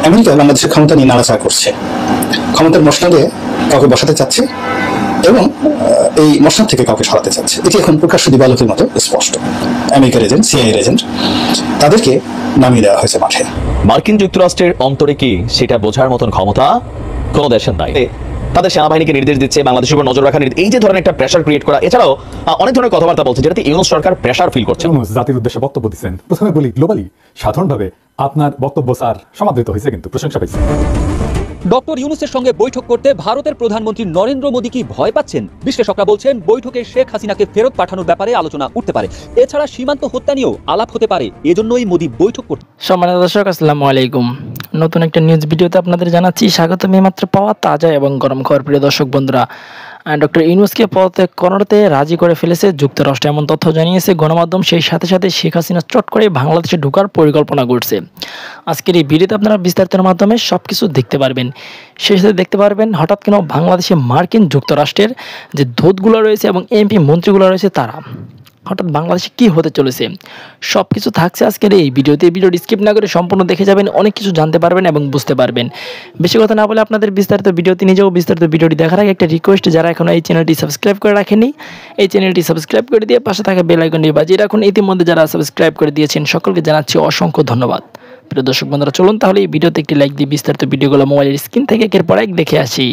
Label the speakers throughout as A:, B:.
A: America বাংলাদেশের ক্ষমতা নিয়ে নাড়াচাড়া করছে, ক্ষমতার মসনদে কাউকে বসাতে চাচ্ছে এবং এই মসনদ থেকে কাউকে সরাতে চাচ্ছে। এটি এখন প্রকাশ্য দিবালোকের মতো স্পষ্ট। আমেরিকার এজেন্ট, সিআইএর এজেন্ট, তাদেরকে নামিয়ে দেওয়া হয়েছে মাঠে।
B: মার্কিন যুক্তরাষ্ট্রের অন্তরে কি সেটা বোঝার মতন ক্ষমতা কোনো দেশের নাই। তাদের সেনাবাহিনীকে নির্দেশ দিচ্ছে, বাংলাদেশের উপর নজর রাখার এই যে ধরনের একটা প্রেশার ক্রিয়েট করা, এছাড়াও অনেক ধরনের কথাবার্তা বলছে যেটাতে ইউনূস সরকার প্রেশার ফিল করছে।
C: জাতির উদ্দেশ্যে বক্তব্য দিচ্ছেন। প্রথমে বলি গ্লোবালি সাধারণভাবে আপনার বক্তব্য স্যার সমাদৃত হয়েছে, কিন্তু প্রশংসা পাইছে।
D: ডক্টর ইউনূসের সঙ্গে বৈঠক করতে ভারতের প্রধানমন্ত্রী নরেন্দ্র মোদী কি ভয় পাচ্ছেন? বিশ্লেষকরা বলছেন বৈঠকে শেখ হাসিনাকে ফেরত পাঠানোর ব্যাপারে আলোচনা উঠতে পারে। এছাড়া সীমান্ত হত্যা নিয়েও আলাপ হতে পারে, এজন্যই মোদী বৈঠক করতে।
E: সম্মানিত দর্শক, আসসালামু আলাইকুম। নতুন একটা নিউজ ভিডিওতে আপনাদের জানাচ্ছি স্বাগতম। এইমাত্র পাওয়া তাজা এবং গরম খবর। প্রিয় দর্শক বন্ধুরা, ডক্টর ইউনূসকে পদত্যাগ করাতে রাজি করে ফেলেছে যুক্তরাষ্ট্র, এমন তথ্য জানিয়েছে গণমাধ্যম। সেই সাথে সাথে শেখ হাসিনা চট করে বাংলাদেশে ঢোকার পরিকল্পনা করছে। আজকের এই ভিডিওতে আপনারা বিস্তারিতের মাধ্যমে সবকিছু দেখতে পারবেন। সেই সাথে দেখতে পারবেন হঠাৎ কেন বাংলাদেশে মার্কিন যুক্তরাষ্ট্রের যে দূতগুলো রয়েছে এবং এমপি মন্ত্রীগুলো রয়েছে তারা হঠাৎ বাংলাদেশে কি হতে চলেছে, সব কিছু থাকছে আজকের এই ভিডিওতে। ভিডিওটি স্কিপ না করে সম্পূর্ণ দেখে যাবেন, অনেক কিছু জানতে পারবেন এবং বুঝতে পারবেন। বেশি কথা না বলে আপনাদের বিস্তারিত ভিডিওতে নিয়ে যাবো। বিস্তারিত ভিডিওটি দেখার আগে একটা রিকোয়েস্ট, যারা এখনো এই চ্যানেলটি সাবস্ক্রাইব করে রাখেনি, এই চ্যানেলটি সাবস্ক্রাইব করে দিয়ে পাশে থাকা বেল আইকনটি বাজিয়ে রাখুন। ইতিমধ্যে যারা সাবস্ক্রাইব করে দিয়েছেন সকলকে জানাচ্ছি অসংখ্য ধন্যবাদ। প্রিয় দর্শক বন্ধুরা, চলুন তাহলে এই ভিডিওতে একটি লাইক দিয়ে বিস্তারিত ভিডিওগুলো মোবাইলের স্ক্রিন থেকে একের পর এক দেখে আসি।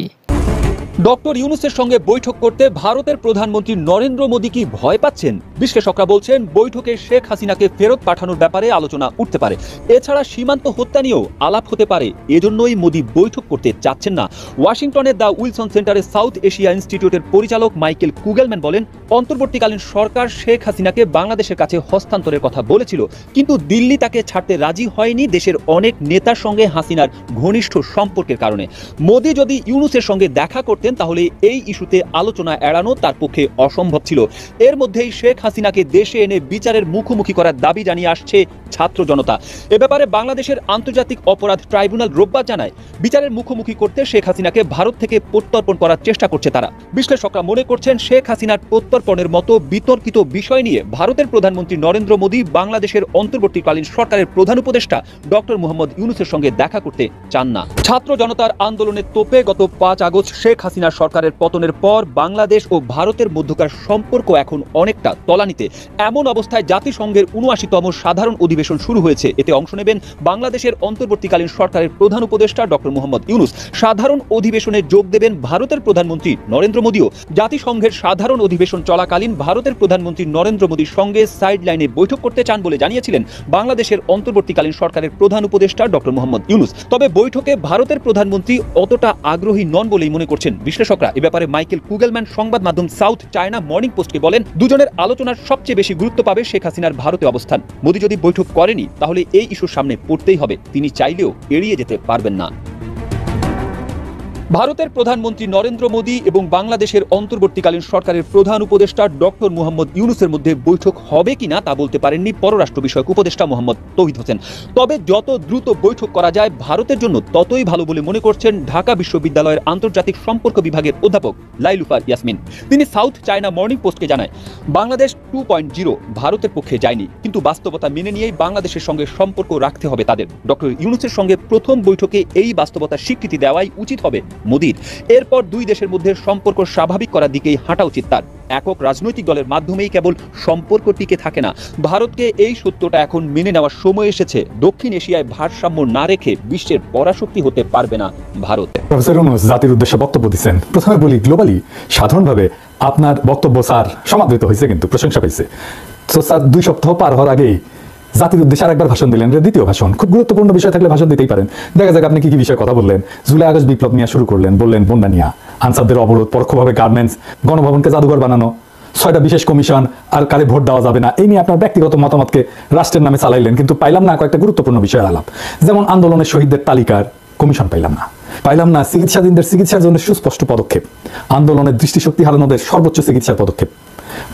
D: ডক্টর ইউনূসের সঙ্গে বৈঠক করতে ভারতের প্রধানমন্ত্রী নরেন্দ্র মোদী কি ভয় পাচ্ছেন? বিশ্লেষকরা বলছেন বৈঠকে শেখ হাসিনাকে ফেরত পাঠানোর ব্যাপারে আলোচনা উঠতে পারে। এছাড়া সীমান্ত হত্যা নিয়েও আলাপ হতে পারে, এজন্যই মোদী বৈঠক করতে চাচ্ছেন না। ওয়াশিংটনের দ্য উইলসন সেন্টারের সাউথ এশিয়া ইনস্টিটিউটের পরিচালক মাইকেল কুগেলম্যান বলেন, অন্তর্বর্তীকালীন সরকার শেখ হাসিনাকে বাংলাদেশের কাছে হস্তান্তরের কথা বলেছিল, কিন্তু দিল্লি তাকে ছাড়তে রাজি হয়নি দেশের অনেক নেতার সঙ্গে হাসিনার ঘনিষ্ঠ সম্পর্কের কারণে। মোদী যদি ইউনূসের সঙ্গে দেখা করতেন তাহলে এই ইস্যুতে আলোচনা এড়ানো তার পক্ষে অসম্ভব ছিল। এর মধ্যেই শেখ হাসিনাকে দেশে এনে বিচারের মুখোমুখি করার দাবি জানিয়ে আসছে ছাত্র জনতা। এ ব্যাপারে বাংলাদেশের আন্তর্জাতিক অপরাধ ট্রাইব্যুনাল রোববার জানায়, বিচারের মুখোমুখি করতে শেখ হাসিনাকে ভারত থেকে প্রত্যর্পণ করার চেষ্টা করছে তারা। বিশ্লেষকরা মনে করছেন শেখ হাসিনার প্রত্যর্পণের মতো বিতর্কিত বিষয় নিয়ে ভারতের প্রধানমন্ত্রী নরেন্দ্র মোদী বাংলাদেশের অন্তর্বর্তীকালীন সরকারের প্রধান উপদেষ্টা ডক্টর মোহাম্মদ ইউনূসের সঙ্গে দেখা করতে চান না। ছাত্র জনতার আন্দোলনের তোপে গত 5 আগস্ট শেখ হাসিনার সরকারের পতনের পর বাংলাদেশ ও ভারতের মধ্যকার সম্পর্ক এখন অনেকটা তলানিতে। এমন অবস্থায় জাতিসংঘের ৭৯তম সাধারণ অধিবেশন শুরু হয়েছে। এতে অংশ নেবেন বাংলাদেশের অন্তর্বর্তীকালীন সরকারের প্রধান উপদেষ্টা ডক্টর মোহাম্মদ ইউনূস। সাধারণ অধিবেশনে যোগ দেবেন ভারতের প্রধানমন্ত্রী নরেন্দ্র মোদীও। জাতিসংঘের সাধারণ অধিবেশন চলাকালীন ভারতের প্রধানমন্ত্রী নরেন্দ্র মোদীর সঙ্গে সাইড লাইনে বৈঠক করতে চান বলে জানিয়েছিলেন বাংলাদেশের অন্তর্বর্তীকালীন সরকারের প্রধান উপদেষ্টা ডক্টর মোহাম্মদ ইউনূস। তবে বৈঠকে ভারতের প্রধানমন্ত্রী অতটা আগ্রহী নন বলেই মনে করছেন বিশ্লেষকরা। এ ব্যাপারে মাইকেল কুগেলম্যান সংবাদ মাধ্যম সাউথ চায়না মর্নিং পোস্টকে বলেন, দুজনের আলোচনার সবচেয়ে বেশি গুরুত্ব পাবে শেখ হাসিনার ভারতে অবস্থান। মোদী যদি বৈঠক করেনি তাহলে এই ইস্যুর সামনে পড়তেই হবে, তিনি চাইলেও এড়িয়ে যেতে পারবেন না। ভারতের প্রধানমন্ত্রী নরেন্দ্র মোদী এবং বাংলাদেশের অন্তর্বর্তীকালীন সরকারের প্রধান উপদেষ্টা ডক্টর মোহাম্মদ ইউনূসের মধ্যে বৈঠক হবে কিনা তা বলতে পারেননি পররাষ্ট্র বিষয়ক উপদেষ্টা মোহাম্মদ তৌহিদ হোসেন। তবে যত দ্রুত বৈঠক করা যায় ভারতের জন্য ততই ভালো বলে মনে করছেন ঢাকা বিশ্ববিদ্যালয়ের আন্তর্জাতিক সম্পর্ক বিভাগের অধ্যাপক লাইলুফার ইয়াসমিন। তিনি সাউথ চায়না মর্নিং পোস্টকে জানায়, বাংলাদেশ 2.0 ভারতের পক্ষে যায়নি, কিন্তু বাস্তবতা মেনে নিয়েই বাংলাদেশের সঙ্গে সম্পর্ক রাখতে হবে তাদের। ডক্টর ইউনূসের সঙ্গে প্রথম বৈঠকে এই বাস্তবতার স্বীকৃতি দেওয়াই উচিত হবে মোদীর। এরপর দুই দেশের মধ্যে সম্পর্ক স্বাভাবিক করার দিকেই হাঁটা উচিত তার। একক রাজনৈতিক দলের মাধ্যমেই কেবল সম্পর্ক টিকে থাকে না, ভারতকে এই সত্যটা এখন মেনে নেওয়ার সময় এসেছে। দক্ষিণ এশিয়ায় ভারসাম্য না রেখে বিশ্বের পরাশক্তি হতে পারবে না ভারত।
C: প্রফেসর ইউনূস জাতির উদ্দেশ্যে বক্তব্য দিচ্ছেন। প্রথমে বলি গ্লোবালি সাধারণভাবে আপনার বক্তব্য স্যার সমাদৃত হয়েছে, কিন্তু প্রশংসা পাইছে। তো স্যার 2 সপ্তাহ পার হওয়ার আগেই জাতির উদ্দেশ্যে আরেকবার ভাষণ দিলেন, দ্বিতীয় ভাষণ। খুব গুরুত্বপূর্ণ বিষয় থাকলে ভাষণ দিতেই পারেন। দেখা যাক আপনি কি কি বিষয়ে কথা বললেন। জুলাই আগস্ট বিপ্লব নিয়ে শুরু করলেন, বললেন বন্যা নিয়ে, আনসারদের অবরোধ, পরোক্ষভাবে গার্মেন্টস, গণভবনকে জাদুঘর বানানো, 6টা বিশেষ কমিশন, আর কারে ভোট দেওয়া যাবে না, এই নিয়ে আপনার ব্যক্তিগত মতামতকে রাষ্ট্রের নামে চালাইলেন। কিন্তু পাইলাম না কয়েকটা গুরুত্বপূর্ণ বিষয়ের আলাপ, যেমন আন্দোলনের শহীদদের তালিকার কমিশন পাইলাম না চিকিৎসাধীনদের চিকিৎসার জন্য সুস্পষ্ট পদক্ষেপ, আন্দোলনের দৃষ্টিশক্তি হারানোদের সর্বোচ্চ চিকিৎসার পদক্ষেপ,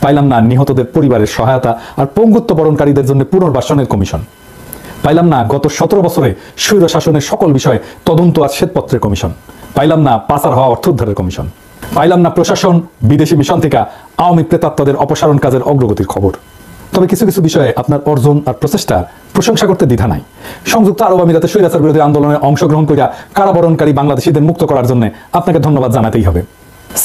C: পাইলাম না নিহতদের পরিবারের সহায়তা আর পঙ্গুত্ব বরণকারীদের জন্য পুনর্বাসনের কমিশন, পাইলাম না গত 17 বছরে স্বৈর শাসনের সকল বিষয়ে তদন্ত আর শ্বেতপত্রের কমিশন, পাইলাম না পাচার হওয়া অর্থ উদ্ধারের কমিশন, পাইলাম না প্রশাসন বিদেশি মিশন থেকে আওয়ামী প্রেতাত্মাদের অপসারণ কাজের অগ্রগতির খবর, তবে কিছু কিছু বিষয়ে আপনার অর্জন আর প্রচেষ্টা প্রশংসা করতে দ্বিধা নাই। সংযুক্ত আরব আমিরাতে স্বৈরাচার বিরোধী আন্দোলনে অংশগ্রহণ করিয়া কারাবরণকারী বাংলাদেশিদের মুক্ত করার জন্য আপনাকে ধন্যবাদ জানাতেই হবে।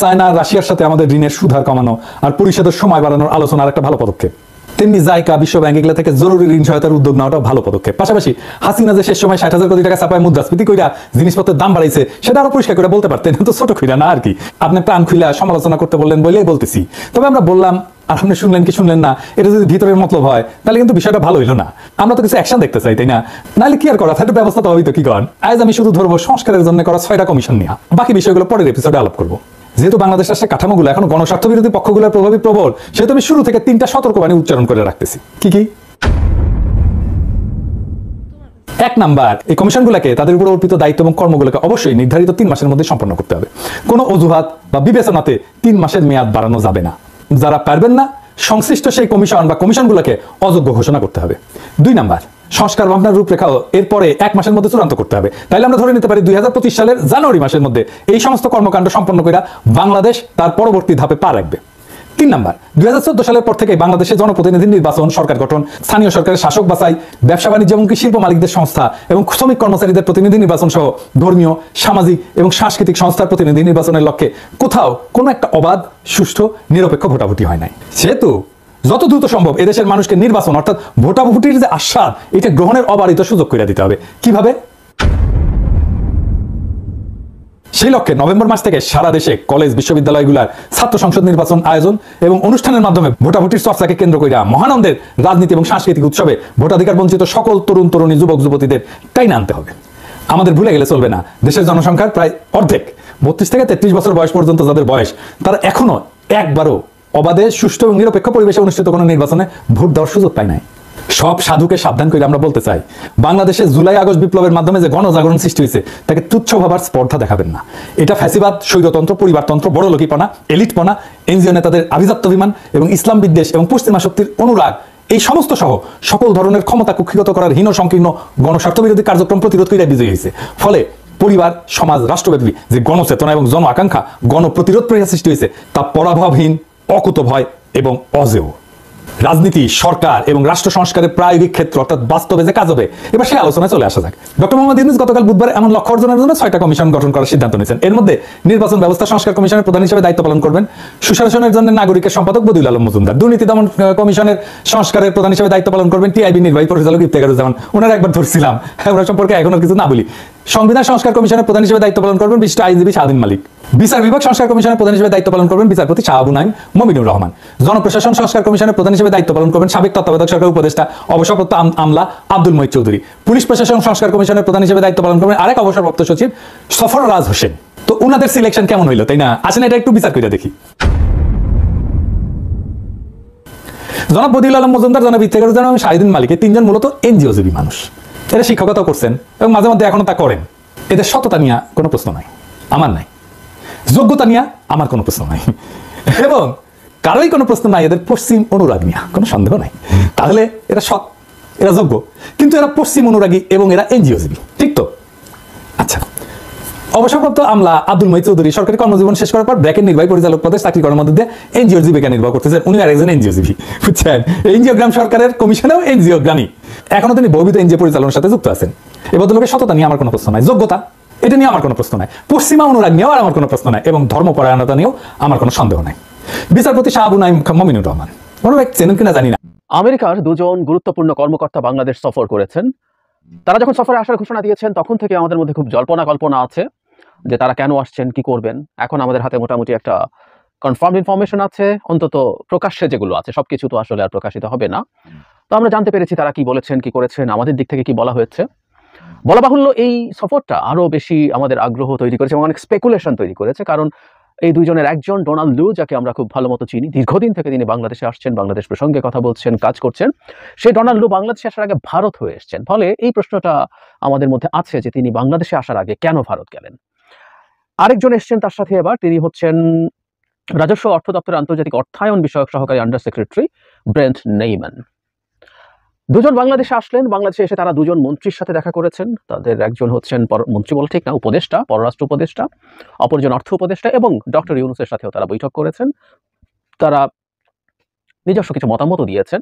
C: চায়না আর রাশিয়ার সাথে আমাদের ঋণের সুধার কমানো আর পরিশোধের সময় বাড়ানোর আলোচনার একটা ভালো পদক্ষেপ। তেমনি জাইকা, বিশ্ব ব্যাংক এগুলা থেকে জরুরি ঋণ সহায়তার উদ্যোগ নেওয়াটাও ভালো পদক্ষেপ। পাশাপাশি হাসিনা যে শেষ সময় 60,000 কোটি টাকা চাপায় মুদ্রাস্ফীতি কইরা জিনিসপত্রের দাম বাড়াইছে সেটা আরো পরিষ্কার করে বলতে পারতেন, তো ছোট কইরা না আর কি। আপনি প্রাণ খুইলা সমালোচনা করতে বললেন বলেই বলতেছি। তবে আমরা বললাম আর আপনি শুনলেন কি শুনলেন না, এটা যদি ভিতরের মতলব হয় তাহলে কিন্তু বিষয়টা ভালো হইলো না। আমরা তো কিছু অ্যাকশন দেখতে চাই, তাই না? নাহলে কি আর করা, তাহলে ব্যবস্থা তো হবেই। তো কি করেন, আজ আমি শুধু ধরবো সংস্কারের জন্য করা 6টা কমিশন নিয়ে, বাকি বিষয়গুলো পরের এপিসোডে আলাপ করবো। যেহেতু বাংলাদেশ রাষ্ট্রের কাঠামোগুলো এখন গণস্বার্থ বিরোধী পক্ষগুলোর প্রভাবী প্রবল, সেহেতু আমি শুরু থেকে 3টা সতর্কবাণী উচ্চারণ করে রাখতেছি। কি কি? 1 নাম্বার, এই কমিশনগুলোকে তাদের উপর অর্পিত দায়িত্ব এবং কর্মগুলোকে অবশ্যই নির্ধারিত 3 মাসের মধ্যে সম্পন্ন করতে হবে। কোনো অজুহাত বা বিবেচনাতে 3 মাসের মেয়াদ বাড়ানো যাবে না। যারা পারবেন না, সংশ্লিষ্ট সেই কমিশন বা কমিশনগুলোকে অযোগ্য ঘোষণা করতে হবে। 2 নাম্বার, সংস্কার ভাবনার রূপরেখাও এরপরে 1 মাসের মধ্যে চূড়ান্ত করতে হবে। তাইলে আমরা ধরে নিতে পারি 2025 সালের জানুয়ারি মাসের মধ্যে এই সমস্ত কর্মকাণ্ড সম্পন্ন করে বাংলাদেশ তার পরবর্তী ধাপে পা রাখবে। 3 নাম্বার, 2014 সালের পর থেকে বাংলাদেশে জনপ্রতিনিধি নির্বাচন, সরকার গঠন, স্থানীয় সরকারের শাসক বাছাই, ব্যবসা বাণিজ্য এবং শিল্প মালিকদের সংস্থা এবং শ্রমিক কর্মচারীদের প্রতিনিধি নির্বাচন সহ ধর্মীয়, সামাজিক এবং সাংস্কৃতিক সংস্থার প্রতিনিধি নির্বাচনের লক্ষ্যে কোথাও কোনো একটা অবাধ, সুষ্ঠু, নিরপেক্ষ ভোটাভুটি হয় নাই। সেহেতু যত দ্রুত সম্ভব এদেশের মানুষকে নির্বাচন অর্থাৎ ভোটাভুটির যে আস্বাদ, এটা গ্রহণের অবারিত সুযোগ করে দিতে হবে। কিভাবে? সেই লক্ষ্যে নভেম্বর মাস থেকে সারা দেশে কলেজ, বিশ্ববিদ্যালয়গুলোর ছাত্র সংসদ নির্বাচন আয়োজন এবং অনুষ্ঠানের মাধ্যমে ভোটাভুটির চর্চাকে কেন্দ্র করে মহানন্দের রাজনীতি এবং সাংস্কৃতিক উৎসবে ভোটাধিকার বঞ্চিত সকল তরুণ তরুণী, যুবক যুবতীদের টাইনে আনতে হবে। আমাদের ভুলে গেলে চলবে না, দেশের জনসংখ্যার প্রায় অর্ধেক 32 থেকে 33 বছর বয়স পর্যন্ত যাদের বয়স, তারা এখনো একবারও অবাধে, সুষ্ঠু এবং নিরপেক্ষ পরিবেশে অনুষ্ঠিত কোনো নির্বাচনে ভোট দেওয়ার সুযোগ পায় নাই। সব সাধুকে সাবধান করে আমরা বলতে চাই, বাংলাদেশে জুলাই আগস্ট বিপ্লবের মাধ্যমে যে গণজাগরণ সৃষ্টি হয়েছে তাকে তুচ্ছ ভাবার স্পর্ধা দেখাবেন না। এটা ফ্যাসিবাদ, স্বৈরতন্ত্র, পরিবারতন্ত্র, বড়লোকিপনা, এলিটপনা, এনজিও নেতাদের আভিজাত্য বিমান এবং ইসলাম বিদ্বেষ এবং পশ্চিমা শক্তির অনুরাগ, এই সমস্ত সহ সকল ধরনের ক্ষমতা কুক্ষিগত করার হীন সংকীর্ণ গণস্বার্থ বিরোধী কার্যক্রম প্রতিরোধ করে বিজয়ী হয়েছে। ফলে পরিবার, সমাজ, রাষ্ট্রব্যাপী যে গণচেতনা এবং জন আকাঙ্ক্ষা, গণপ্রতিরোধ প্রক্রিয়া সৃষ্টি হয়েছে তা পরাভবহীন, অকুতভয় এবং অজেয়। রাজনীতি, সরকার এবং রাষ্ট্র সংস্কারের প্রায়োগিক ক্ষেত্র অর্থাৎ বাস্তবে যে কাজ হবে, এবার সেই আলোচনায় চলে আসা যাক। ডক্টর মোহাম্মদ ইউনূস গতকাল বুধবার এমন লক্ষ্য অর্জনের জন্য 6টা কমিশন গঠন করার সিদ্ধান্ত নিয়েছেন। এর মধ্যে নির্বাচন ব্যবস্থা সংস্কার কমিশনের প্রধান হিসেবে দায়িত্ব পালন করবেন সুশাসনের জন্য নাগরিকের সম্পাদক বদিউল আলম মজুমদার। দুর্নীতি দমন কমিশনের সংস্কারের প্রধান হিসেবে দায়িত্ব পালন করবেন টিআইবি নির্বাহী পরিচালক ইফতেখারুজ্জামান। ওনারা একবার ধরছিলাম, ওনার সম্পর্কে এখন আর কিছু না বলি। সংবিধান সংস্কার কমিশনের প্রধান হিসেবে দায়িত্ব পালন করবেন বিশিষ্ট আইনজীবী স্বাধীন মালিক। বিচার বিভাগ সংস্কার কমিশনের প্রধান হিসেবে দায়িত্ব পালন করবেন বিচারপতি শাহ আবু নাঈম মমিনুর রহমান। জনপ্রশাসন সংস্কার কমিশনের প্রধান হিসেবে দায়িত্ব পালন করবেন সাবেক তত্ত্বাবধায়ক সরকার উপদেষ্টা অবসরপ্রাপ্ত আমলা আব্দুল মঈদ চৌধুরী। পুলিশ প্রশাসন সংস্কার কমিশনের প্রধান হিসেবে দায়িত্ব পালন করবেন আরেক অবসরপ্রাপ্ত সচিব সফররাজ হোসেন। তো ওনাদের সিলেকশন কেমন হইলো, তাই না? আসেন এটা একটু বিচার করে দেখি। জনাব বদিউল আলম মজুমদার, জনাব ইফতেখারুজ্জামান এবং শাহিদুল মালিক, এই 3জন মূলত এনজিওজীবী মানুষ। এরা শিক্ষকতাও করছেন এবং মাঝে মধ্যে এখনো তা করেন। এদের সততা নিয়ে কোনো প্রশ্ন নাই, আমার নাই। যোগ্যতা নিয়ে আমার কোনো প্রশ্ন নাই, এবং কারোই কোনো প্রশ্ন নাই এদের পশ্চিম অনুরাগ নিয়ে, কোনো সন্দেহ নাই। তাহলে এরা সৎ, এরা যোগ্য, কিন্তু এরা পশ্চিম অনুরাগী এবং এরা এনজিওজীবী, ঠিক তো? আচ্ছা, অবসরপ্রাপ্ত আমলা আব্দুল মঈদ চৌধুরী সরকারি কর্মজীবন শেষ করার পর ব্র্যাকের নির্বাহী পরিচালক পদে চাকরি করার মধ্যে দিয়ে এনজিওর জীবিকা নির্বাহ করতেছেন। উনি আর একজন এনজিওজীবী, বুঝছেন? এনজিওগ্রাম সরকারের কমিশনেও এনজিওগ্রামী, এখনো তিনি বহুবিধ এনজিও পরিচালনার সাথে যুক্ত আছেন। এ ভদ্রলোকের সততা নিয়ে আমার কোনো প্রশ্ন নাই, যোগ্যতা এটা নিয়ে আমার কোনো প্রশ্ন নাই, পশ্চিমা অনুরাগ নিয়েও আমার কোনো প্রশ্ন নাই, এবং ধর্মপরায়ণতা নিয়েও আমার কোনো সন্দেহ নাই। বিচারপতি শাহ আবু নাঈম মমিনুর রহমান, ওনারা চেনেন কিনা জানি না।
F: আমেরিকার 2জন গুরুত্বপূর্ণ কর্মকর্তা বাংলাদেশ সফর করেছেন। তারা যখন সফরে আসার ঘোষণা দিয়েছেন তখন থেকে আমাদের মধ্যে খুব জল্পনা কল্পনা আছে যে তারা কেন আসছেন, কি করবেন। এখন আমাদের হাতে মোটামুটি একটা কনফার্ম ইনফরমেশন আছে, অন্তত প্রকাশ্যে যেগুলো আছে সবকিছু তো আসলে আর প্রকাশিত হবে না। তো আমরা জানতে পেরেছি তারা কি বলেছেন, কি করেছেন, আমাদের দিক থেকে কি বলা হয়েছে। বলা বাহুল্য, এই সফরটা আরো বেশি আমাদের আগ্রহ তৈরি করেছে এবং অনেক স্পেকুলেশন তৈরি করেছে। কারণ এই 2জনের একজন ডোনাল্ড লু, যাকে আমরা খুব ভালো মতো চিনি, দীর্ঘদিন থেকে তিনি বাংলাদেশে আসছেন, বাংলাদেশ প্রসঙ্গে কথা বলছেন, কাজ করছেন। সেই ডোনাল্ড লু বাংলাদেশে আসার আগে ভারত হয়ে এসেছেন। ফলে এই প্রশ্নটা আমাদের মধ্যে আছে যে তিনি বাংলাদেশে আসার আগে কেন ভারত গেলেন। আরেকজন এসছেন তার সাথে এবার, তিনি হচ্ছেন রাজস্ব অর্থ দপ্তরের আন্তর্জাতিক অর্থায়ন বিষয়ক সহকারী আন্ডার সেক্রেটারি ব্রেন্ট নেইমান। 2জন বাংলাদেশে আসলেন। বাংলাদেশে এসে তারা 2জন মন্ত্রীর সাথে দেখা করেছেন। তাদের একজন হচ্ছেন মন্ত্রী বলে ঠিক না, উপদেষ্টা, পররাষ্ট্র উপদেষ্টা, অপরজন অর্থ উপদেষ্টা, এবং ডক্টর ইউনূসের সাথেও তারা বৈঠক করেছেন। তারা নিজস্ব কিছু মতামত দিয়েছেন।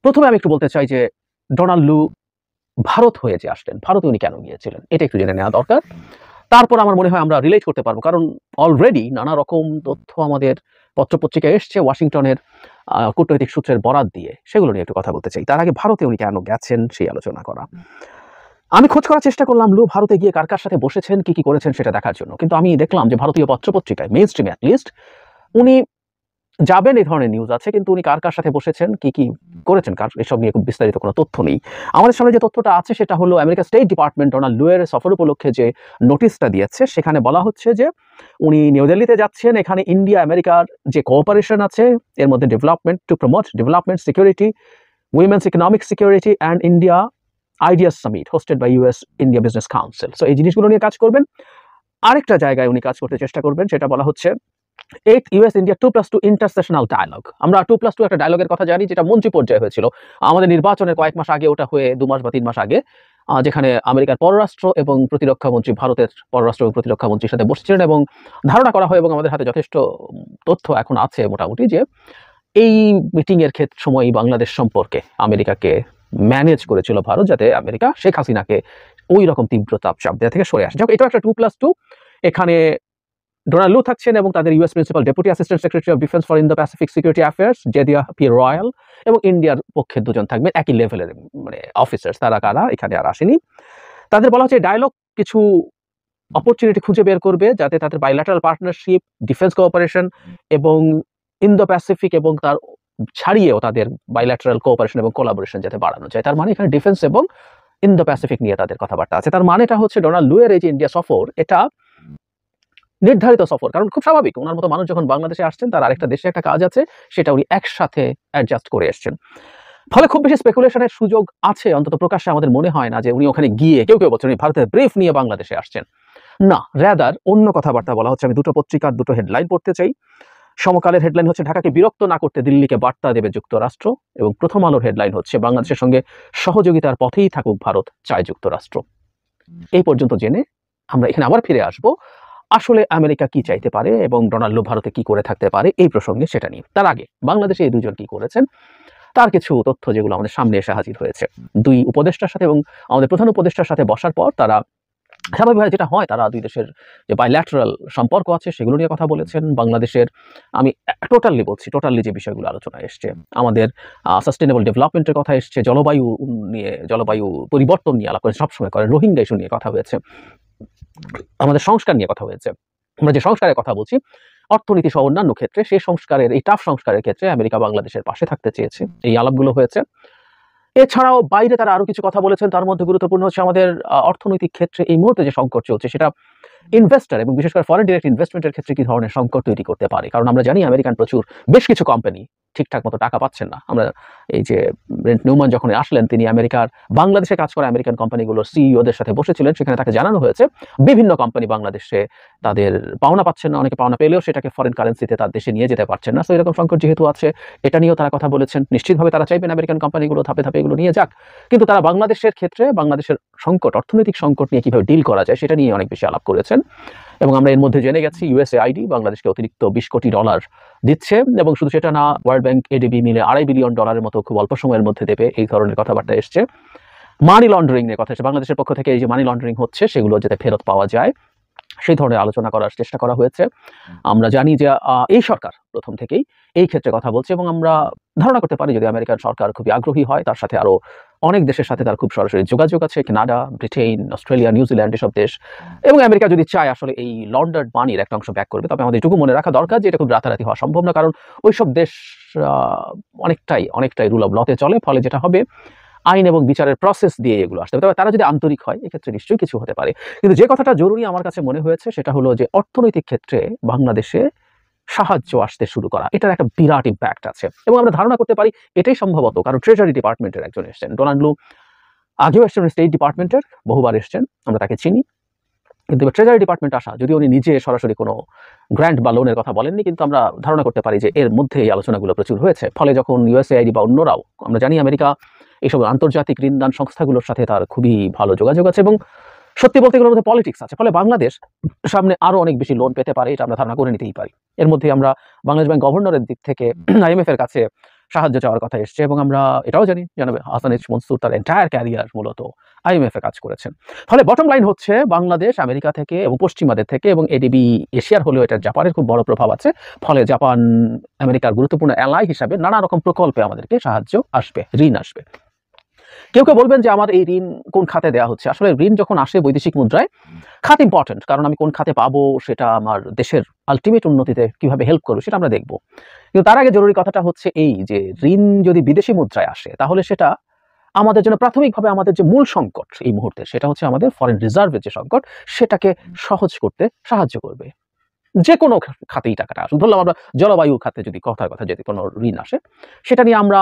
F: প্রথমে আমি একটু বলতে চাই যে ডোনাল্ড লু ভারত হয়ে যে আসলেন, ভারতে উনি কেন গিয়েছিলেন এটা একটু জেনে নেওয়া দরকার। তারপর আমার মনে হয় আমরা রিলেট করতে পারবো, কারণ অলরেডি নানা রকম তথ্য আমাদের পত্রপত্রিকায় এসছে ওয়াশিংটনের কূটনৈতিক সূত্রের বরাত দিয়ে, সেগুলো নিয়ে একটু কথা বলতে চাই। তার আগে ভারতে উনি কেন গেছেন সেই আলোচনা করা। আমি খোঁজ করার চেষ্টা করলাম লু ভারতে গিয়ে কার কার সাথে বসেছেন, কি কি করেছেন সেটা দেখার জন্য, কিন্তু আমি দেখলাম যে ভারতীয় পত্রপত্রিকায় মেইন স্ট্রিমে অ্যাটলিস্ট উনি যাবেন এই ধরনের নিউজ আছে, কিন্তু উনি কার কার সাথে বসেছেন, কি কি করেছেন, কার এসব নিয়ে খুব বিস্তারিত কোনো তথ্য নেই। আমাদের সামনে যে তথ্যটা আছে সেটা হলো আমেরিকা স্টেট ডিপার্টমেন্ট ডোনাল্ড লু এর সফর উপলক্ষে যে নোটিশটা দিয়েছে, সেখানে বলা হচ্ছে যে উনি নিউ দিল্লিতে যাচ্ছেন। এখানে ইন্ডিয়া আমেরিকার যে কোঅপারেশন আছে এর মধ্যে development to promote development security, women's economic security and India ideas summit hosted by US India business council. So এই জিনিসগুলো নিয়ে কাজ করবেন। আরেকটা জায়গায় উনি কাজ করতে চেষ্টা করবেন, সেটা বলা হচ্ছে 8th US India 2+2 ইন্টারসেশনাল ডায়ালগ। আমরা 2+2 একটা ডায়ালগের কথা জানি, যেটা মন্ত্রী পর্যায়ে হয়েছিল আমাদের নির্বাচনের কয়েক মাস আগে, ওটা হয়ে 2 মাস বা 3 মাস আগে, যেখানে আমেরিকার পররাষ্ট্র এবং প্রতিরক্ষা মন্ত্রী ভারতের পররাষ্ট্র এবং প্রতিরক্ষা মন্ত্রীর সাথে বসেছিলেন, এবং ধারণা করা হয় এবং আমাদের হাতে যথেষ্ট তথ্য এখন আছে মোটামুটি যে এই মিটিং এর সময় বাংলাদেশ সম্পর্কে আমেরিকাকে ম্যানেজ করেছিল ভারত, যাতে আমেরিকা শেখ হাসিনাকে ওই রকম তীব্র চাপ দেওয়া থেকে সরে আসে। যাক, এটা একটা 2+2। এখানে ডোনাল্ড লু থাকছেন এবং তাদের US principal deputy assistant secretary of defence for Indo Pacific security affairs Jedidiah P Royal, এবং ইন্ডিয়ার পক্ষে দুজন থাকবেন একই লেভেলের মানে অফিসার্স। তারা কারা এখানে আর আসেনি। তাদের বলা হচ্ছে ডায়ালগ কিছু অপরচুনিটি খুঁজে বের করবে যাতে তাদের বাইল্যাটারাল পার্টনারশিপ, ডিফেন্স কোঅপারেশন এবং ইন্দো প্যাসিফিক এবং তার ছাড়িয়েও তাদের বাইল্যাটারাল কোঅপারেশন এবং কোলাবোরেশন যাতে বাড়ানো যায়। তার মানে এখানে ডিফেন্স এবং ইন্দো প্যাসিফিক নিয়ে তাদের কথাবার্তা আছে। তার মানেটা হচ্ছে ডোনাল্ড লু এর এই যে ইন্ডিয়া সফর, এটা নির্ধারিত সফর। কারণ খুব স্বাভাবিক, ওনার মতো মানুষ যখন বাংলাদেশে আসছেন তার আরেকটা দেশে একটা কাজ আছে, সেটা উনি একসাথে অ্যাডজাস্ট করে এসছেন। ফলে খুব বেশি স্পেকুলেশনের সুযোগ আছে, অন্তত প্রকাশ্যে আমাদের মনে হয় না যে উনি ওখানে গিয়ে কেউ কেউ বলছেন উনি ভারতের ব্রিফ নিয়ে বাংলাদেশে আসছেন। না, রাদার অন্য কথাবার্তা বলা হচ্ছে। আমি দুটো পত্রিকার দুটো হেডলাইন পড়তে চাই। সমকালের হেডলাইন হচ্ছে ঢাকাকে বিরক্ত না করতে দিল্লিকে বার্তা দেবে যুক্তরাষ্ট্র, এবং প্রথম আলোর হেডলাইন হচ্ছে বাংলাদেশের সঙ্গে সহযোগিতার পথেই থাকুক ভারত, চায় যুক্তরাষ্ট্র। এই পর্যন্ত জেনে আমরা এখানে আবার ফিরে আসব আসলে আমেরিকা কি চাইতে পারে এবং ডোনাল্ড লু ভারতে কি করে থাকতে পারে এই প্রসঙ্গে, সেটা নিয়ে। তার আগে বাংলাদেশে এই দুজন কি করেছেন তার কিছু তথ্য যেগুলো আমাদের সামনে এসে হাজির হয়েছে। দুই উপদেষ্টার সাথে এবং আমাদের প্রধান উপদেষ্টার সাথে বসার পর তারা স্বাভাবিকভাবে যেটা হয়, তারা দুই দেশের যে বাইল্যাটারাল সম্পর্ক আছে সেগুলো নিয়ে কথা বলেছেন। বাংলাদেশের, আমি টোটালি বলছি, টোটালি যে বিষয়গুলো আলোচনা এসছে, আমাদের সাস্টেনেবল ডেভেলপমেন্টের কথা এসছে, জলবায়ু নিয়ে, জলবায়ু পরিবর্তন নিয়ে আলাপ করে সবসময় করেন, রোহিঙ্গা ইস্যু নিয়ে কথা হয়েছে, আমাদের সংস্কার নিয়ে কথা হয়েছে। আমরা যে সংস্কারের কথা বলছি অর্থনীতি সহ অন্যান্য ক্ষেত্রে, সেই সংস্কারের, এই টাফ সংস্কারের ক্ষেত্রে আমেরিকা বাংলাদেশের পাশে থাকতে চেয়েছে, এই আলাপগুলো হয়েছে। এছাড়াও বাইরে তারা আরো কিছু কথা বলেছেন, তার মধ্যে গুরুত্বপূর্ণ হচ্ছে আমাদের অর্থনৈতিক ক্ষেত্রে এই মুহূর্তে যে সংকট চলছে সেটা ইনভেস্টর এবং বিশেষ করে ফরেন ডিরেক্ট ইনভেস্টমেন্টের ক্ষেত্রে কি ধরনের সংকট তৈরি করতে পারে। কারণ আমরা জানি আমেরিকান প্রচুর বেশ কিছু কোম্পানি ঠিকঠাক মতো টাকা পাচ্ছেন না। আমরা এই যে ব্রেন্ট নিউম্যান যখন আসলেন, তিনি আমেরিকার বাংলাদেশে কাজ করা আমেরিকান কোম্পানিগুলোর সিইওদের সাথে বসেছিলেন, সেখানে তাকে জানানো হয়েছে বিভিন্ন কোম্পানি বাংলাদেশে তাদের পাওনা পাচ্ছেন না, অনেকে পাওনা পেলেও সেটাকে ফরেন কারেন্সিতে তার দেশে নিয়ে যেতে পারছেন না। তো এরকম সংকট যেহেতু আছে, এটা নিয়েও তারা কথা বলেছেন। নিশ্চিতভাবে তারা চাইবেন আমেরিকান কোম্পানিগুলো ধাপে ধাপে এগুলো নিয়ে যাক, কিন্তু তারা বাংলাদেশের ক্ষেত্রে বাংলাদেশের সংকট, অর্থনৈতিক সংকট নিয়ে কিভাবে ডিল করা যায় সেটা নিয়ে অনেক বেশি আলাপ করেছেন। এবং আমরা এর মধ্যে জেনে গেছি ইউএসএআইডি বাংলাদেশকে অতিরিক্ত $20 কোটি দিচ্ছে, এবং শুধু সেটা না, ওয়ার্ল্ড ব্যাংক এডিবি মিলে $2.5 বিলিয়ন মতো খুব অল্প সময়ের মধ্যে দেবে, এই ধরনের কথাবার্তা এসছে। মানি লন্ডারিং এর কথা এসছে, বাংলাদেশের পক্ষ থেকে এই যে মানি লন্ডারিং হচ্ছে সেগুলো যাতে ফেরত পাওয়া যায় সেই ধরনের আলোচনা করার চেষ্টা করা হয়েছে। আমরা জানি যে এই সরকার প্রথম থেকেই এই ক্ষেত্রে কথা বলছে, এবং আমরা ধারণা করতে পারি যদি আমেরিকান সরকার খুবই আগ্রহী হয়, তার সাথে আরো অনেক দেশের সাথে তার খুব সরাসরি যোগাযোগ আছে, কানাডা, ব্রিটেন, অস্ট্রেলিয়া, নিউজিল্যান্ড, এসব দেশ। এবং আমেরিকা যদি চায় আসলে এই লন্ডার্ড মানির একটা অংশ ব্যাক করবে, তবে আমাদের এটুকু মনে রাখা দরকার যে এটা খুব রাতারাতি হওয়া সম্ভব না, কারণ ওইসব দেশ অনেকটাই রুল অফ লতে চলে। ফলে যেটা হবে, আইন এবং বিচারের প্রসেস দিয়ে এগুলো আসতে হবে। তবে তারা যদি আন্তরিক হয় এক্ষেত্রে নিশ্চয়ই কিছু হতে পারে। কিন্তু যে কথাটা জরুরি আমার কাছে মনে হয়েছে সেটা হলো যে অর্থনৈতিক ক্ষেত্রে বাংলাদেশে সাহায্য আসতে শুরু করা, এটার একটা বিরাট ইম্প্যাক্ট আছে। এবং আমরা ধারণা করতে পারি এটাই সম্ভবত কারণ ট্রেজারি ডিপার্টমেন্টের একজন এসেছেন, ডোনাল্ড লু আগেও এসেছেন স্টেট ডিপার্টমেন্টের, বহুবার এসেছেন, আমরা তাকে চিনি। কিন্তু ট্রেজারি ডিপার্টমেন্ট আসা, যদিও উনি নিজে সরাসরি কোনো গ্র্যান্ট বা লোনের কথা বলেননি, কিন্তু আমরা ধারণা করতে পারি যে এর মধ্যে এই আলোচনাগুলো প্রচুর হয়েছে। ফলে যখন ইউএসএআইডি বা অন্যরাও, আমরা জানি আমেরিকা এইসব আন্তর্জাতিক ঋণদান সংস্থাগুলোর সাথে তার খুবই ভালো যোগাযোগ আছে, এবং সত্যি বলতে এগুলোর মধ্যে পলিটিক্স আছে। ফলে বাংলাদেশ সামনে আরো অনেক বেশি লোন পেতে পারে, এটা আমরা ধারণা করে নিতেই পারি। এর মধ্যে আমরা বাংলাদেশ ব্যাংক গভর্নরের দিক থেকে আইএমএফ এর কাছে সাহায্য চাওয়ার কথা এসছে, এবং আমরা এটাও জানি জনাব হাসান এইচ মনসুর তার এন্টায়ার ক্যারিয়ার মূলত IMF এ কাজ করেছেন। ফলে বটম লাইন হচ্ছে বাংলাদেশ আমেরিকা থেকে এবং পশ্চিমাদের থেকে এবং এডিবি এশিয়ার হলেও এটা জাপানের খুব বড় প্রভাব আছে। ফলে জাপান আমেরিকার গুরুত্বপূর্ণ অ্যালাই হিসাবে নানা রকম প্রকল্পে আমাদেরকে সাহায্য আসবে, ঋণ আসবে। কেউ কেউ বলবেন যে আমার এই ঋণ কোন খাতে দেওয়া হচ্ছে। আসলে ঋণ যখন আসে বৈদেশিক মুদ্রায়, খাত ইম্পর্টেন্ট, কারণ আমি কোন খাতে পাবো সেটা আমার দেশের আলটিমেট উন্নতিতে কিভাবে হেল্প করবে সেটা আমরা দেখব। কিন্তু তার আগে জরুরি কথাটা হচ্ছে এই যে ঋণ যদি বিদেশি মুদ্রায় আসে তাহলে সেটা আমাদের জন্য প্রাথমিকভাবে আমাদের যে মূল সংকট এই মুহূর্তে সেটা হচ্ছে আমাদের ফরেন রিজার্ভের যে সংকট সেটাকে সহজ করতে সাহায্য করবে। যে কোনো খাতেই টাকাটা আসুন, ধরলাম আমরা জলবায়ু খাতে যদি কথার কথা যদি কোনো ঋণ আসে, সেটা নিয়ে আমরা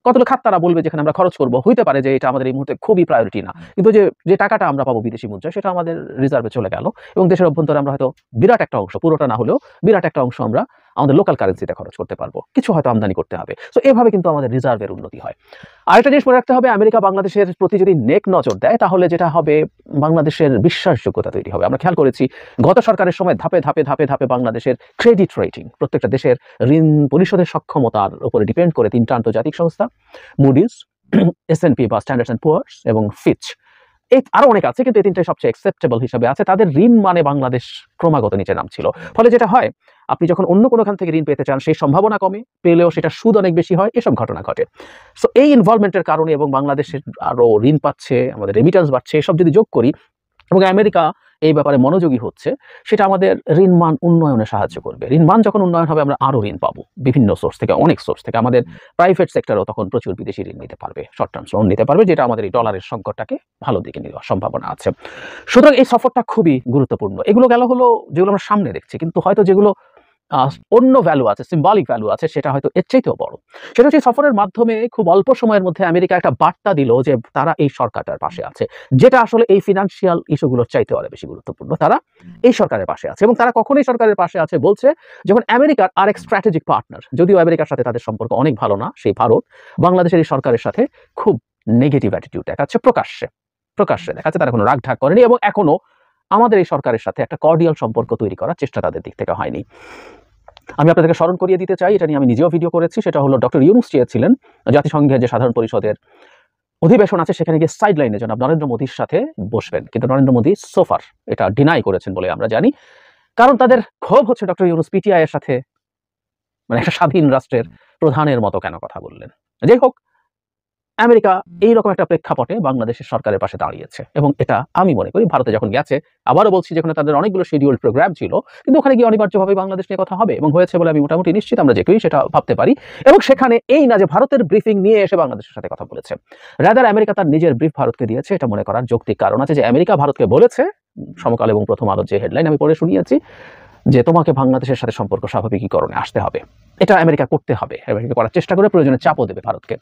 F: কতগুলো খাত তারা বলবে যেখানে আমরা খরচ করবো, হইতে পারে যে এটা আমাদের এই মুহূর্তে খুবই প্রায়োরিটি না, কিন্তু যে টাকাটা আমরা পাবো বিদেশি মুদ্রায় সেটা আমাদের রিজার্ভে চলে গেল এবং দেশের অভ্যন্তরে আমরা হয়তো বিরাট একটা অংশ, পুরোটা না হলেও বিরাট একটা অংশ আমরা আমাদের লোকাল কারেন্সিতে খরচ করতে পারবো, কিছু হয়তো আমদানি করতে হবে। সো এভাবে কিন্তু আমাদের রিজার্ভের উন্নতি হয়। আরেকটা জিনিস মনে রাখতে হবে, আমেরিকা বাংলাদেশের প্রতি যদি নেক নজর দেয় তাহলে যেটা হবে বাংলাদেশের বিশ্বাসযোগ্যতা তৈরি হবে। আমরা খেয়াল করেছি গত সরকারের সময় ধাপে ধাপে ধাপে ধাপে বাংলাদেশের ক্রেডিট রেটিং, প্রত্যেকটা দেশের ঋণ পরিশোধের সক্ষমতার উপরে ডিপেন্ড করে তিনটা আন্তর্জাতিক সংস্থা, মুডিজ, S&P বা স্ট্যান্ডার্ডস অ্যান্ড পুয়ার্স এবং ফিচ, এই আরো অনেক আছে কিন্তু এই তিনটাই সবচেয়ে অ্যাকসেপ্টেবল হিসাবে আছে, তাদের ঋণ মানে বাংলাদেশ ক্রমাগত নিচে নামছিল। ফলে যেটা হয়, আপনি যখন অন্য কোনোখান থেকে ঋণ পেতে চান সেই সম্ভাবনা কমে, পেলেও সেটা সুদ অনেক বেশি হয়, এসব ঘটনা ঘটে। সো এই ইনভলভমেন্টের কারণে এবং বাংলাদেশের আরো ঋণ পাচ্ছে, আমাদের রেমিটেন্স বাড়ছে, এসব যদি যোগ করি এবং আমেরিকা এই ব্যাপারে মনোযোগী হচ্ছে, সেটা আমাদের ঋণ মান উন্নয়নে সাহায্য করবে। ঋণ মান যখন উন্নয়ন হবে আমরা আরো ঋণ পাবো বিভিন্ন সোর্স থেকে, অনেক সোর্স থেকে। আমাদের প্রাইভেট সেক্টরও তখন প্রচুর বিদেশি ঋণ নিতে পারবে, শর্ট টার্ম লোন নিতে পারবে, যেটা আমাদের এই ডলারের সংকটটাকে ভালো দিকে নেওয়ার সম্ভাবনা আছে। সুতরাং এই সফরটা খুবই গুরুত্বপূর্ণ। এগুলো গেল হলো যেগুলো আমরা সামনে দেখছি, কিন্তু হয়তো যেগুলো অন্য ভ্যালু আছে, সিম্বলিক ভ্যালু আছে, সেটা হয়তো এর চাইতেও বড়। সেটা হচ্ছে সফরের মাধ্যমে খুব অল্প সময়ের মধ্যে আমেরিকা একটা বার্তা দিল যে তারা এই সরকারটার পাশে আছে, যেটা আসলে এই ফিনান্সিয়াল ইস্যুগুলোর চাইতে অনেক বেশি গুরুত্বপূর্ণ। তারা এই সরকারের পাশে আছে এবং তারা কখনোই সরকারের পাশে আছে বলছে যখন আমেরিকার আরেক স্ট্র্যাটেজিক পার্টনার, যদিও আমেরিকার সাথে তাদের সম্পর্ক অনেক ভালো না, সেই ভারত বাংলাদেশের এই সরকারের সাথে খুব নেগেটিভ অ্যাটিটিউড দেখাচ্ছে, প্রকাশ্যে দেখাচ্ছে। তারা কোনো রাগ ঢাক করেনি এবং এখনো আমাদের এই সরকারের সাথে একটা কর্ডিয়াল সম্পর্ক তৈরি করার চেষ্টা তাদের দিক থেকে হয়নি। আমি আপনাদেরকে স্মরণ করিয়ে দিতে চাই, এটা নিয়ে আমি নিজেও ভিডিও করেছি, সেটা হলো ডক্টর ইউনূস চেয়েছিলেন জাতিসংঘের যে সাধারণ পরিষদের অধিবেশন আছে সেখানে গিয়ে সাইড লাইনে জনাব নরেন্দ্র মোদীর সাথে বসবেন, কিন্তু নরেন্দ্র মোদী সোফার এটা ডিনাই করেছেন বলে আমরা জানি। কারণ তাদের ক্ষোভ হচ্ছে ডক্টর ইউনূস PTI এর সাথে মানে একটা স্বাধীন রাষ্ট্রের প্রধানের মতো কেন কথা বললেন। যাই হোক, আমেরিকা এইরকম একটা প্রেক্ষাপটে বাংলাদেশের সরকারের পাশে দাঁড়িয়েছে এবং এটা আমি মনে করি ভারতে যখন গেছে, আবারও বলছি, যেখানে তাদের অনেকগুলো শিডিউল প্রোগ্রাম ছিল, কিন্তু ওখানে গিয়ে অনিবার্যভাবে বাংলাদেশ নিয়ে কথা হবে এবং হয়েছে বলে আমি মোটামুটি নিশ্চিত, আমরা যে কেউই সেটা ভাবতে পারি। এবং সেখানে এই না যে ভারতের ব্রিফিং নিয়ে এসে বাংলাদেশের সাথে কথা বলেছে, রাদার আমেরিকা তার নিজের ব্রিফ ভারতকে দিয়েছে। এটা মনে করার যৌক্তিক কারণ আছে যে আমেরিকা ভারতকে বলেছে, সমকাল এবং প্রথম আলোর যে হেডলাইন আমি পড়ে শুনিয়েছি, যে তোমাকে বাংলাদেশের সাথে সম্পর্ক স্বাভাবিকীকরণে আসতে হবে। এটা আমেরিকা করতে হবে, আমেরিকা করার চেষ্টা করে প্রয়োজনে চাপও দেবে ভারতকে।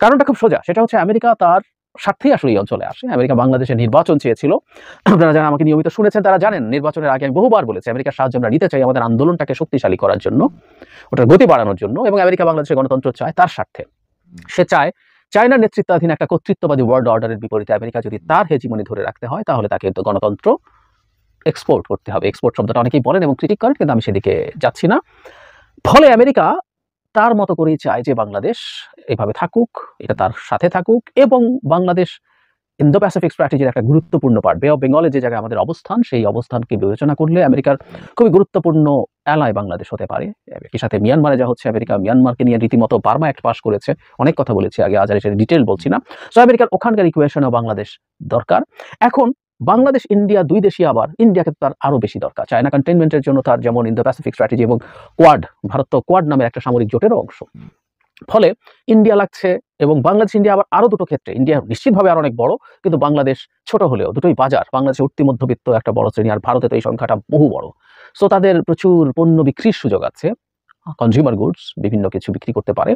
F: কারণটা খুব সোজা, সেটা হচ্ছে আমেরিকা তার স্বার্থেই আসলে এই অঞ্চলে আসে। আমেরিকা বাংলাদেশে নির্বাচন চেয়েছিল, আপনারা যারা আমাকে নিয়মিত শুনেছেন তারা জানেন নির্বাচনের আগে আমি বহুবার বলেছি আমেরিকার সাহায্য আমরা নিতে চাই আমাদের আন্দোলনটাকে শক্তিশালী করার জন্য, ওটার গতি বাড়ানোর জন্য, এবং আমেরিকা বাংলাদেশের গণতন্ত্র চায় তার স্বার্থে। সে চায় চায়নার নেতৃত্বাধীন একটা কর্তৃত্ববাদী ওয়ার্ল্ড অর্ডারের বিপরীতে আমেরিকা যদি তার হেজিমনি ধরে রাখতে হয় তাহলে তাকে গণতন্ত্র এক্সপোর্ট করতে হবে। এক্সপোর্ট শব্দটা অনেকেই বলেন এবং ক্রিটিক করেন, কিন্তু আমি সেদিকে যাচ্ছি না। ফলে আমেরিকা তার মতো করেই চায় যে বাংলাদেশ এভাবে থাকুক, এটা তার সাথে থাকুক, এবং বাংলাদেশ ইন্দো প্যাসিফিক স্ট্র্যাটেজির একটা গুরুত্বপূর্ণ পার্ট। বে অফ বেঙ্গলের যে জায়গায় আমাদের অবস্থান, সেই অবস্থানকে বিবেচনা করলে আমেরিকার খুবই গুরুত্বপূর্ণ অ্যালাই বাংলাদেশ হতে পারে। একই সাথে মিয়ানমারে যা হচ্ছে, আমেরিকা মিয়ানমারকে নিয়ে রীতিমতো বার্মা অ্যাক্ট পাস করেছে, অনেক কথা বলেছি আগে, আজ আর এটা ডিটেল বলছি না। সো আমেরিকার ওখানকার ইকুয়েশনেও বাংলাদেশ দরকার। এখন বাংলাদেশ ইন্ডিয়া দুই দেশই, আবার ইন্ডিয়াকে তার আরো বেশি দরকার। চায়না কন্টেইনমেন্টের জন্য তার যেমন ইন্দো প্যাসিফিক স্ট্র্যাটেজি এবং কোয়াড, ভারত তো কোয়াড নামের একটা সামরিক জোটের অংশ। ফলে ইন্ডিয়া লাগছে এবং বাংলাদেশ ইন্ডিয়া আবার আরো দুটো ক্ষেত্রে, ইন্ডিয়া নিশ্চিতভাবে আরো অনেক বড়, কিন্তু বাংলাদেশ ছোট হলেও দুটোই বাজার। বাংলাদেশে উঠতি মধ্যবিত্ত একটা বড় শ্রেণী, আর ভারতে তো এই সংখ্যাটা বহু বড়। সো তাদের প্রচুর পণ্য বিক্রির সুযোগ আছে, কনজিউমার গুডস বিভিন্ন কিছু বিক্রি করতে পারে,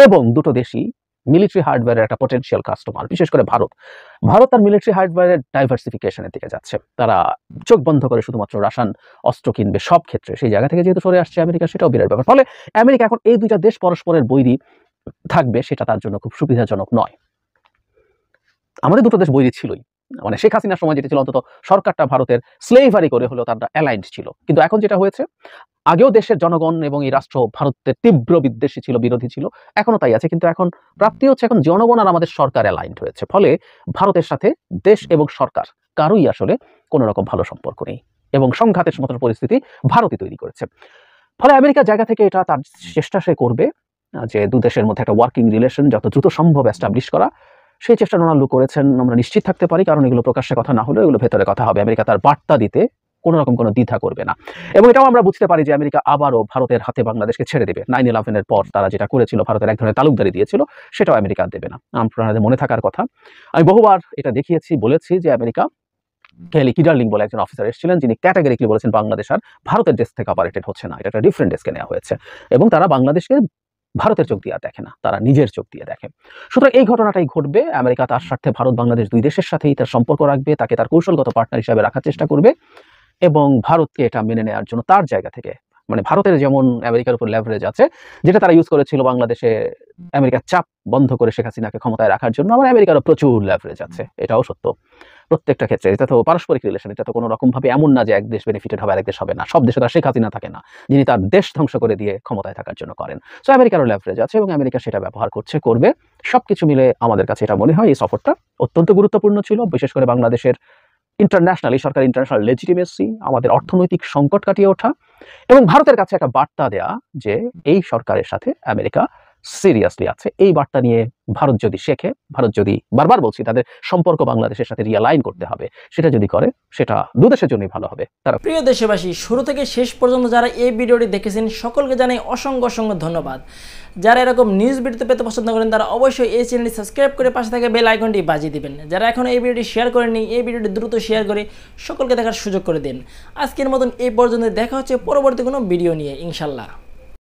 F: এবং দুটো দেশই মিলিটারি হার্ডওয়্যারের একটা পটেনশিয়াল কাস্টমার। বিশেষ করে ভারত তার মিলিটারি হার্ডওয়্যারের ডাইভার্সিফিকেশনের দিকে যাচ্ছে। তারা চোখ বন্ধ করে শুধুমাত্র রাসায়ন অস্ত্র কিনবে সব ক্ষেত্রে, সেই জায়গা থেকে যেহেতু সরে আসছে আমেরিকা, সেটাও বিরাট ব্যাপার। ফলে আমেরিকা এখন এই দুইটা দেশ পরস্পরের বৈরী থাকবে, সেটা তার জন্য খুব সুবিধাজনক নয়। আমাদের দুটো দেশ বৈরী ছিলই, মানে শেখ হাসিনার সময় যেটা ছিল অন্তত সরকারটা ভারতের স্লেভারি করে হলেও তারা অ্যালাইন্ড ছিল, কিন্তু এখন যেটা হয়েছে, আগেও দেশের জনগণ এবং এই রাষ্ট্র ভারতের তীব্র বিদ্বেষী ছিল, বিরোধী ছিল, এখনো তাই আছে, কিন্তু এখন প্রাপ্তি হচ্ছে এখন জনগণ আর আমাদের সরকার অ্যালাইন্ড হয়েছে, ফলে ভারতের সাথে দেশ এবং সরকার কারোই আসলে কোনো রকম ভালো সম্পর্ক নেই এবং সংঘাতের মতো পরিস্থিতি ভারতই তৈরি করেছে। ফলে আমেরিকার জায়গা থেকে এটা তার চেষ্টা সে করবে যে দু দেশের মধ্যে একটা ওয়ার্কিং রিলেশন যত দ্রুত সম্ভব এস্টাবলিশ করা। সেই চেষ্টা ডোনাল্ড করেছেন, আমরা নিশ্চিত থাকতে পারি, কারণ এগুলো প্রকাশ্যে কথা না হলেও এগুলো ভেতরে কথা হবে। আমেরিকা তার বার্তা দিতে কোনো রকম কোনো দ্বিধা করবে না, এবং এটাও আমরা বুঝতে পারি যে আমেরিকা আবারও ভারতের হাতে বাংলাদেশকে ছেড়ে দেবে। 9/11-এর পর তারা যেটা করেছিল, ভারতের এক ধরনের তালুকদারি দিয়েছিল, সেটাও আমেরিকা দেবে না। আপনাদের মনে থাকার কথা, আমি বহুবার এটা দেখিয়েছি, বলেছি যে আমেরিকা কেলি কিডার্লিং বলে একজন অফিসার এসেছিলেন, যিনি ক্যাটাগরিক্যালি বলেছেন বাংলাদেশ আর ভারতের ডেস্ক থেকে অপারেটেড হচ্ছে না, এটা একটা ডিফারেন্ট ডেস্কে নেওয়া হয়েছে, এবং তারা বাংলাদেশকে ভারতের চোখ দিয়ে আর দেখে না, তারা নিজের চোখ দিয়ে দেখে। সুতরাং এই ঘটনাটাই ঘটবে। আমেরিকা তার স্বার্থে ভারত বাংলাদেশ দুই দেশের সাথেই তার সম্পর্ক রাখবে, তাকে তার কৌশলগত পার্টনার হিসাবে রাখার চেষ্টা করবে, এবং ভারতকে এটা মেনে নেওয়ার জন্য তার জায়গা থেকে, মানে ভারতের যেমন আমেরিকার উপর লেভারেজ আছে, যেটা তারা ইউজ করেছিল বাংলাদেশে আমেরিকার চাপ বন্ধ করে শেখ হাসিনাকে ক্ষমতায় রাখার জন্য, আবার আমেরিকারও প্রচুর লেভারেজ আছে, এটাও সত্য প্রত্যেকটা ক্ষেত্রে। এটা তো পারস্পরিক রিলেশন, এটা তো কোনো রকম ভাবে এমন না যে এক দেশ বেনিফিটেড হবে আরেক দেশ হবে না। সব দেশে তার শেখ হাসিনা থাকে না, যিনি তার দেশ ধ্বংস করে দিয়ে ক্ষমতায় থাকার জন্য করেন। সো আমেরিকারও লেভারেজ আছে এবং আমেরিকা সেটা ব্যবহার করছে, করবে। সবকিছু মিলে আমাদের কাছে এটা মনে হয় এই সফরটা অত্যন্ত গুরুত্বপূর্ণ ছিল, বিশেষ করে বাংলাদেশের ইন্টারন্যাশনাল, এই সরকার ইন্টারন্যাশনাল লেজিটিমেসি, আমাদের অর্থনৈতিক সংকট কাটিয়ে ওঠা, এবং ভারতের কাছে একটা বার্তা দেয়া যে এই সরকারের সাথে আমেরিকা সিরিয়াসলি আছে। এই বার্তা নিয়ে ভারত যদি শেখে, ভারত যদি, বারবার বলছি, তাদের সম্পর্ক বাংলাদেশের সাথে রিয়ালাইন করতে হবে, সেটা যদি করে, সেটা দু দেশের জন্যই ভালো হবে। তারা
E: প্রিয় দেশবাসী, শুরু থেকে শেষ পর্যন্ত যারা এই ভিডিওটি দেখেছেন সকলকে জানাই অসংখ্য অসংখ্য ধন্যবাদ। যারা এরকম নিউজ ভিডিও পেতে পছন্দ করেন তারা অবশ্যই এই চ্যানেলটি সাবস্ক্রাইব করে পাশে থাকা বেল আইকনটি বাজিয়ে দিবেন। যারা এখন এই ভিডিওটি শেয়ার করেননি, এই ভিডিওটি দ্রুত শেয়ার করে সকলকে দেখার সুযোগ করে দিন। আজকের মতন এই পর্যন্ত, দেখা হচ্ছে পরবর্তী কোনো ভিডিও নিয়ে ইনশাল্লাহ।